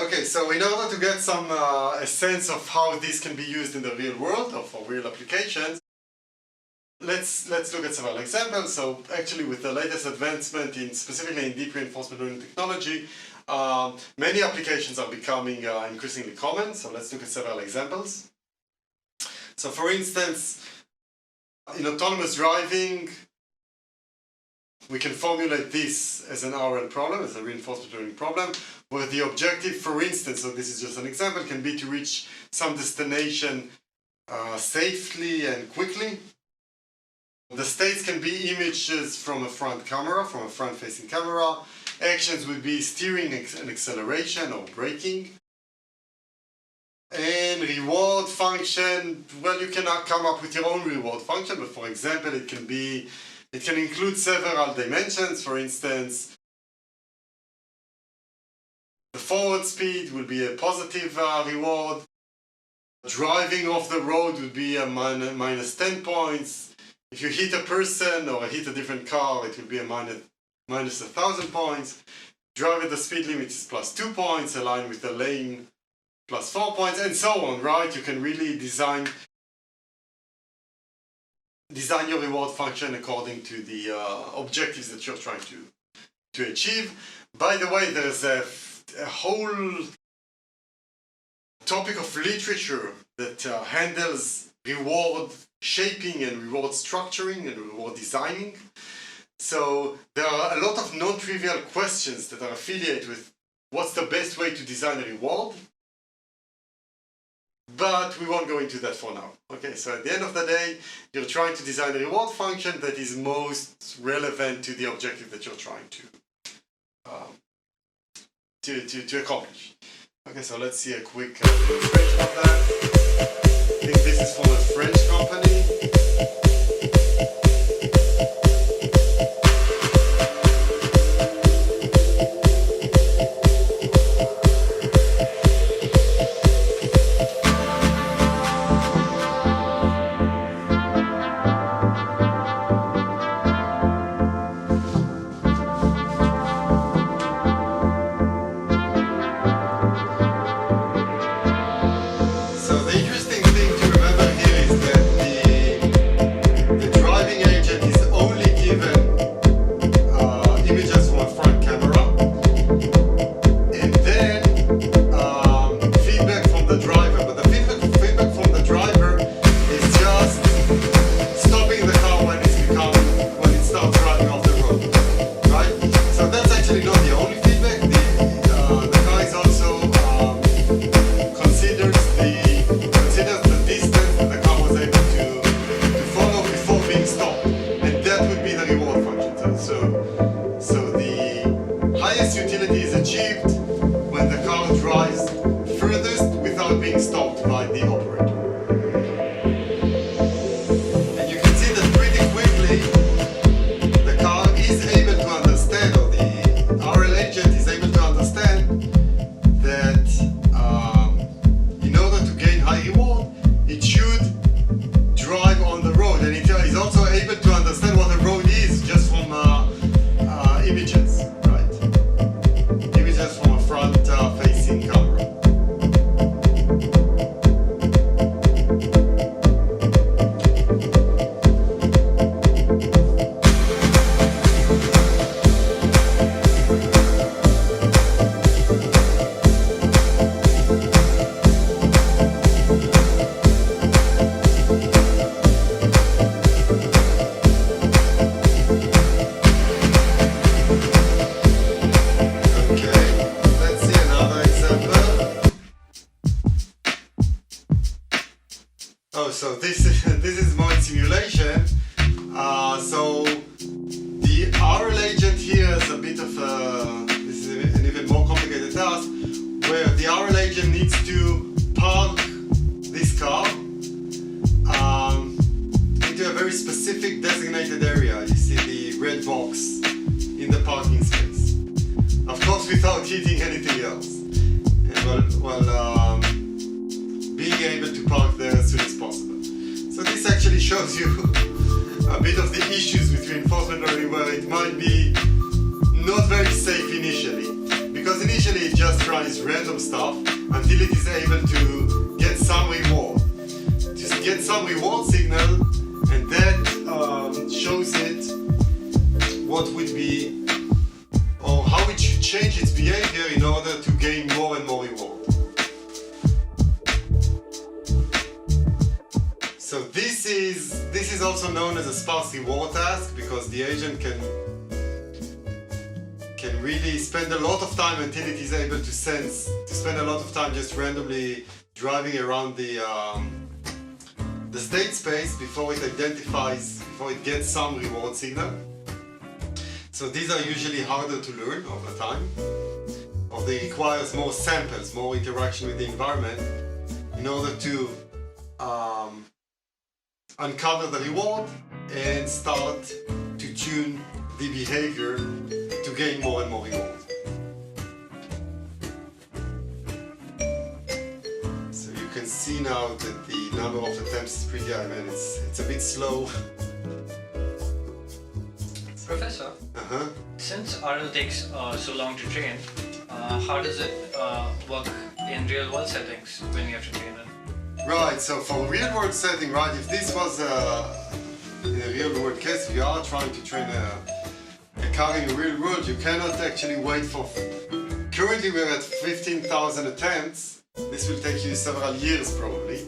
Okay, so in order to get a sense of how this can be used in the real world or for real applications, let's look at several examples. So actually with the latest advancement specifically in deep reinforcement learning technology, many applications are becoming increasingly common. So let's look at several examples. So for instance, in autonomous driving, we can formulate this as an RL problem, as a reinforcement learning problem, where the objective, for instance, so this is just an example, can be to reach some destination safely and quickly. The states can be images from a front camera, from a front-facing camera. Actions would be steering and acceleration or braking. And reward function, well, you cannot come up with your own reward function, but for example, it can include several dimensions. For instance, the forward speed will be a positive reward. Driving off the road would be a minus 10 points. If you hit a person or hit a different car, it will be a minus 1,000 points. Drive at the speed limit is plus 2 points, align with the lane plus 4 points, and so on, right? You can really design your reward function according to the objectives that you're trying to achieve. By the way, there's a whole topic of literature that handles reward shaping and reward structuring and reward designing. So there are a lot of non-trivial questions that are affiliated with what's the best way to design a reward. But we won't go into that for now. Okay, so at the end of the day, you're trying to design a reward function that is most relevant to the objective that you're trying to accomplish. Okay, so let's see a quick demonstration of that. I think this is from a French company. Stopped by the operator. And you can see that pretty quickly the car is able to understand, or the RL agent is able to understand that in order to gain high reward, it should drive on the road, and it is also able to understand what a road is just from images, right? Images from a front-facing camera. So this is more simulation. So the RL agent here is a bit of this is an even more complicated task, where the RL agent needs to park this car into a very specific designated area. You see the red box in the parking space. Of course, without hitting anything else. And being able to park there as soon as possible. So this actually shows you a bit of the issues with reinforcement learning, where it might be not very safe initially, because because initially it just tries random stuff until it is able to get some reward. Just get some reward signal, and that shows it what would be, or how it should change its behavior in order to gain more and more reward. So this is also known as a sparse reward task, because the agent can really spend a lot of time until it is able to spend a lot of time just randomly driving around the state space before it gets some reward signal. So these are usually harder to learn over time, or they require more samples, more interaction with the environment in order to uncover the reward and start to tune the behavior to gain more and more reward. So you can see now that the number of attempts is pretty high, man. It's a bit slow. Professor, since RL takes so long to train, how does it work in real world settings when you have to train it? Right, so for a real world setting, right, if this was in a real world case, if you are trying to train a car in the real world, you cannot actually wait for, currently we're at 15,000 attempts. This will take you several years probably.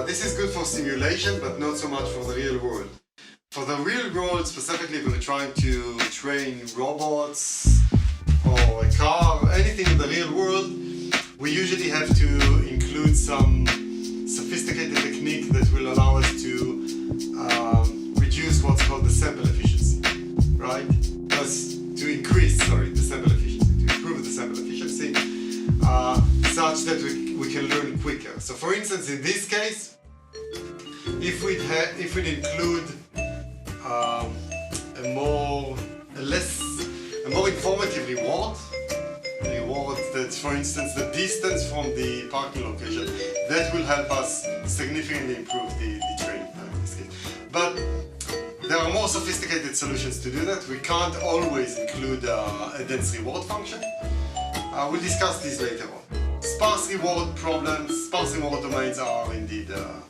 This is good for simulation, but not so much for the real world. For the real world, specifically, we're trying to train robots or a car, anything in the real world, we usually have to include some sophisticated technique that will allow us to reduce what's called the sample efficiency, right? To increase, the sample efficiency, to improve the sample efficiency, such that we can learn quicker. So for instance, in this case, if we'd include a more informative reward that, for instance, the distance from the parking location, that will help us significantly improve the training time in this case. But there are more sophisticated solutions to do that. We can't always include a dense reward function. We'll discuss these later on. Sparse reward problems, sparse reward domains are indeed a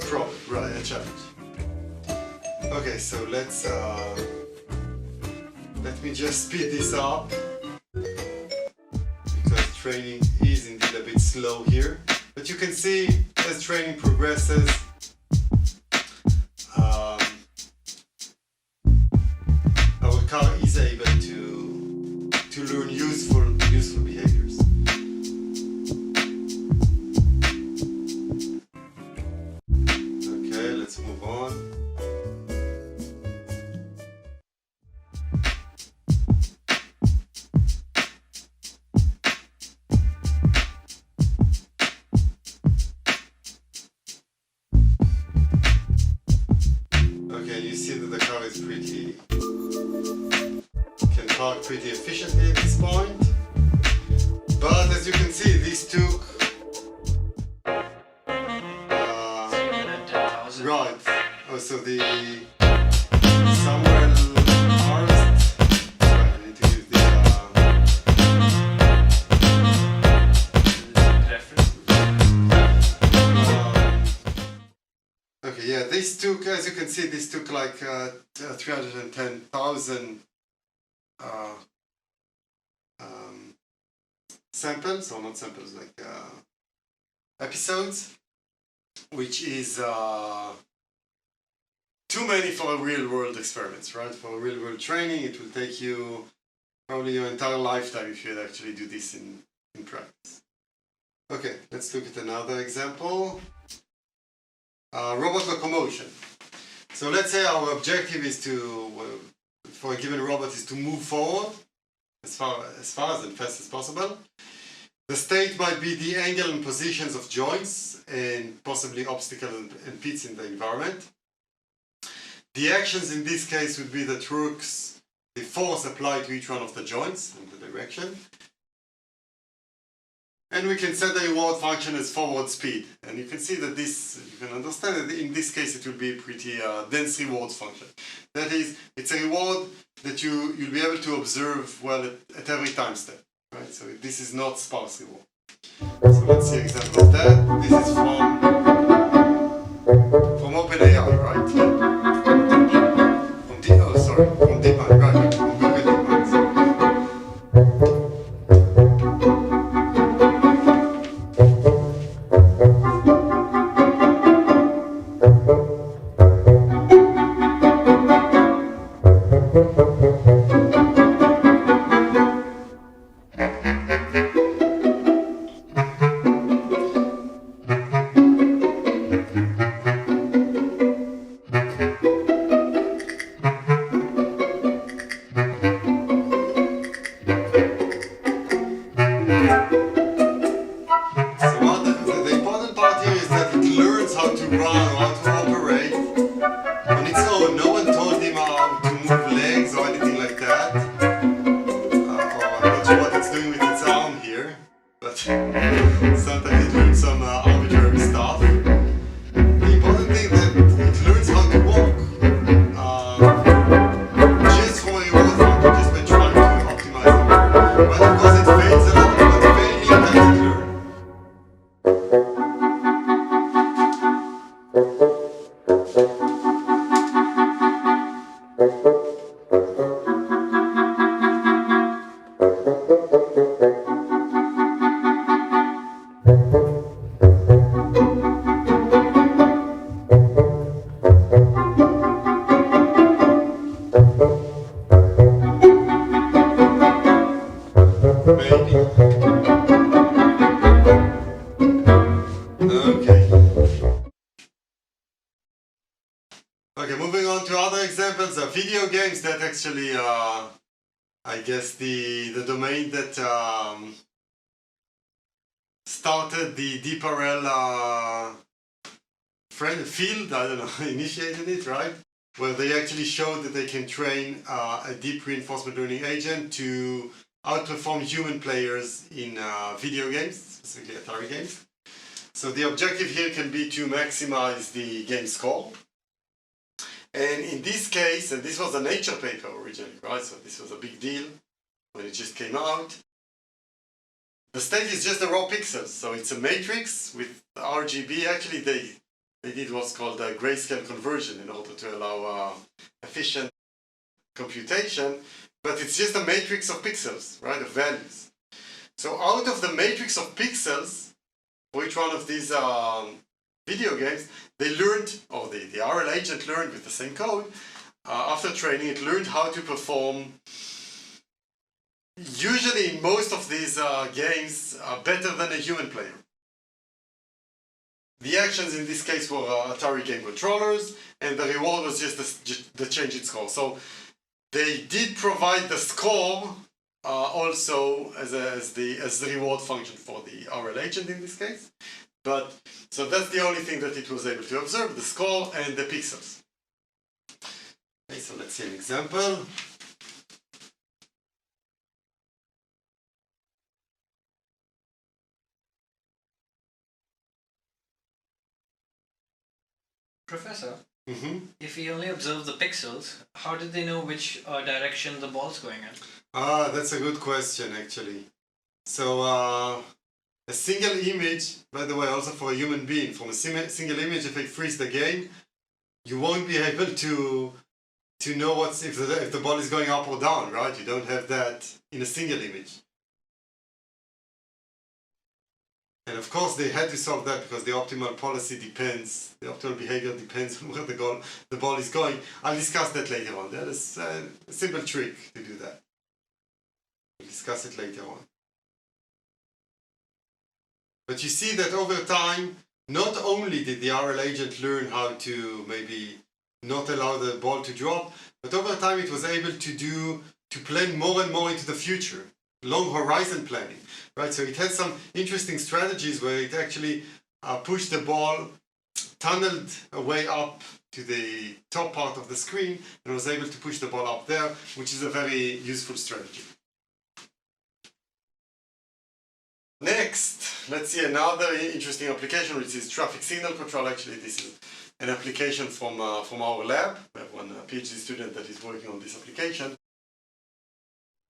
problem, right, a challenge. Okay, so let me just speed this up, because training is indeed a bit slow here. But you can see as training progresses, our car is able to learn useful behaviors. Okay, let's move on. Pretty efficiently at this point, but as you can see, these took right. Also the somewhere harvest. Right, I need to use the okay, yeah, these took, as you can see, this took like 310,000 samples, or not samples, like episodes, which is too many for a real world experiments, right? For a real world training, it will take you probably your entire lifetime if you'd actually do this in practice. Okay, let's look at another example. Robot locomotion. So let's say our objective is to, for a given robot, is to move forward as far and fast as possible. The state might be the angle and positions of joints and possibly obstacles and pits in the environment. The actions in this case would be the torques, the force applied to each one of the joints and the direction. And we can set the reward function as forward speed. And you can see that this, you can understand that in this case it will be a pretty dense rewards function. That is, it's a reward that you'll be able to observe well at every time step. Right? So this is not sparse reward. So let's see an example of that. This is from OpenAI, right? From DeepMind, right? From Google DeepMind. Sometimes it learns some arbitrary stuff. The important thing that it learns how to walk just from a reward function, just by trying to optimize it. But of course it fails a lot, but failing helps it learn. Okay, moving on to other examples of video games. That actually, I guess the domain that started the DeepRL field, I don't know, initiated it, right? Where they actually showed that they can train a deep reinforcement learning agent to outperform human players in video games, specifically Atari games. So the objective here can be to maximize the game score. And in this case, and this was a Nature paper originally, right? So this was a big deal when it just came out. The state is just the raw pixels. So it's a matrix with RGB. Actually, they did what's called a grayscale conversion in order to allow efficient computation. But it's just a matrix of pixels, right, of values. So out of the matrix of pixels, for each one of these video games, they learned, or the RL agent learned with the same code, after training, it learned how to perform, usually in most of these games, better than a human player. The actions in this case were Atari game controllers, and the reward was just the change in score. So they did provide the score also as the reward function for the RL agent in this case. But so that's the only thing that it was able to observe, the score and the pixels. Okay, so let's see an example. Professor, if we only observe the pixels, how did they know which direction the ball's going in? That's a good question, actually. So, a single image, by the way, also for a human being, from a single image, if I freeze the game, you won't be able to know if the ball is going up or down, right? You don't have that in a single image. And of course, they had to solve that because the optimal policy depends, the optimal behavior depends on where the ball is going. I'll discuss that later on. That is a simple trick to do that. We'll discuss it later on. But you see that over time, not only did the RL agent learn how to maybe not allow the ball to drop, but over time it was able to plan more and more into the future, long horizon planning, right? So it had some interesting strategies where it actually pushed the ball, tunneled a way up to the top part of the screen, and was able to push the ball up there, which is a very useful strategy. Next, let's see another interesting application, which is traffic signal control. Actually, this is an application from our lab. We have one PhD student that is working on this application.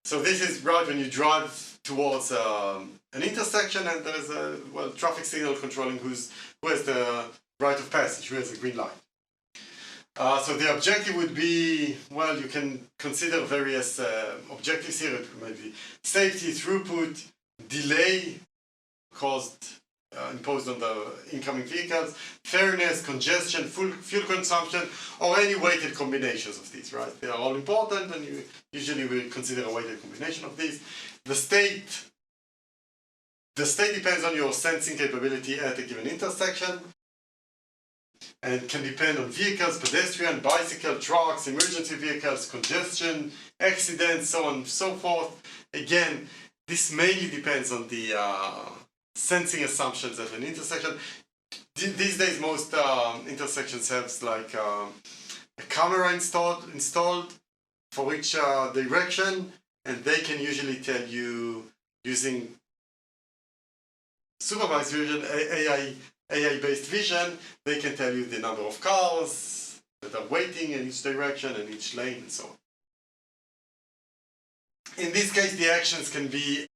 So this is right when you drive towards an intersection and there is a traffic signal controlling who has the right of passage, who has a green light. So the objective would be, well, you can consider various objectives here. It may be safety, throughput, delay imposed on the incoming vehicles, fairness, congestion, fuel consumption, or any weighted combinations of these, right? They are all important, and usually we consider a weighted combination of these. The state depends on your sensing capability at a given intersection, and can depend on vehicles, pedestrian, bicycle, trucks, emergency vehicles, congestion, accidents, so on and so forth. Again, this mainly depends on the sensing assumptions at an intersection. These days, most intersections have like a camera installed for each direction, and they can usually tell you, using supervised vision, AI-based vision, they can tell you the number of cars that are waiting in each direction and each lane and so on. In this case, the actions can be,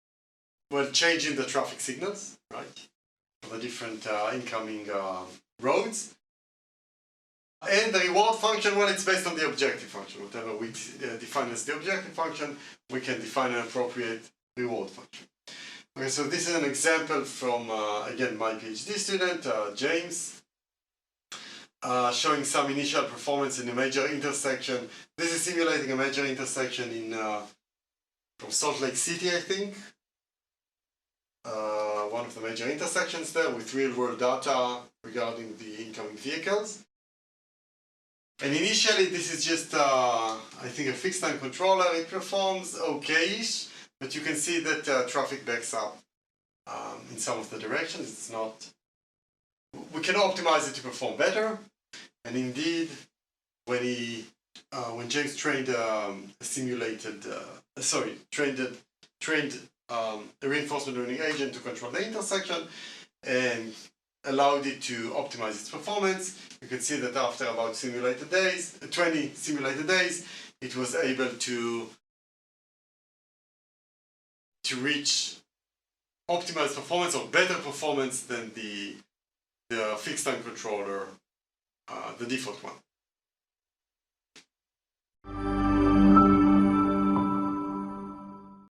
well, changing the traffic signals, right, for the different incoming roads. And the reward function, well, it's based on the objective function. Whatever we define as the objective function, we can define an appropriate reward function. Okay, so this is an example from, again, my PhD student, James, showing some initial performance in a major intersection. This is simulating a major intersection in from Salt Lake City, I think. One of the major intersections there with real-world data regarding the incoming vehicles. And initially, this is just, I think, a fixed-time controller. It performs okay-ish, but you can see that traffic backs up in some of the directions. It's not. We can optimize it to perform better. And indeed, when James trained a reinforcement learning agent to control the intersection and allowed it to optimize its performance, you can see that after about 20 simulated days, it was able to reach optimized performance or better performance than the fixed time controller, the default one.